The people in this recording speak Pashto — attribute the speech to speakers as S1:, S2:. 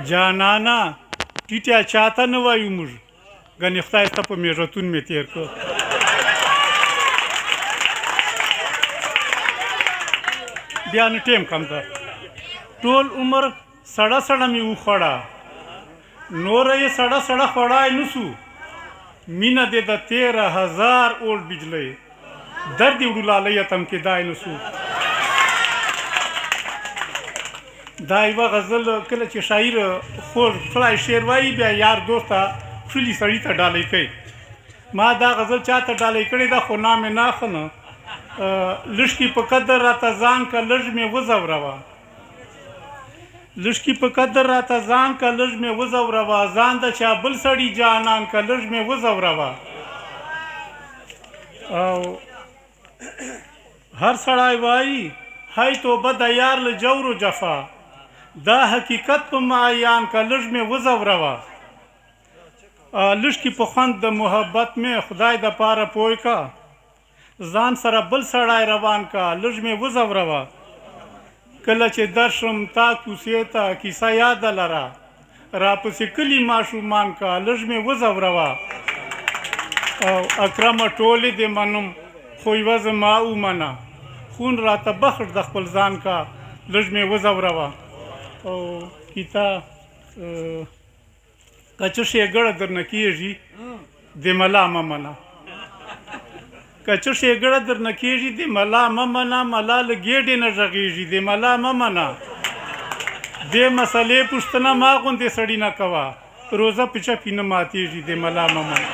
S1: جانانا ټیټیا چاته نه وایو موږ ګنې خدای ستا په میږتون مې تېر کړ. بیا نو ټیم کم ده، ټول عمر سړه سړه مې وخوړه، نوره یې سړه سړه خوړای نه سو. مینه دې د 13,000 اولډ بجلی درد یې وډولالی یتم کېدای نه سو. دا یوه غزل کله چې شاعر خوږ کړی شعر وایي بیا یار دوست ته ښلي سړي ته ډالۍ کوي. ما دا غزل چا ته ډالۍ کړې ده خو نام یې ناخله. لږکي په قدر راته ځان که لږ مې وځوروه، لږکي په قدر راته ځان که لږ مې وځوروه، ځان د چا بل سړي جانان که لږ مې وځوروه. او هر سړی وایي هی توبه د یار له جور و جفا، دا حقیقت په معیان که لږ مې وځوروه. لږکي په خوند د محبت مې خدای د پاره پوی که، ځان سره بل سړی روان که لږ مې وځوروه. کله چې درشم تا کوڅې ته کیسه یاده لره، راپسې کلي ماشومان که لږ مې وځوروه. او اکرمه ټولې دې منم خو یوه زما ومنه، خون راته بخښ د خپل ځان که لږ مې وځوروه. او کیتا که څه ښېګړه درنه کېږي د ملا مه منه، که څه ښېګړه درنه کېږي د ملا مه منه، ملا له ګېډې نه غږېږي د ملا مه منه. دې مسلې پوښتنه ما غوندې سړي نه کوه، روزه په چپي نه ماتېږي د ملا مه منه.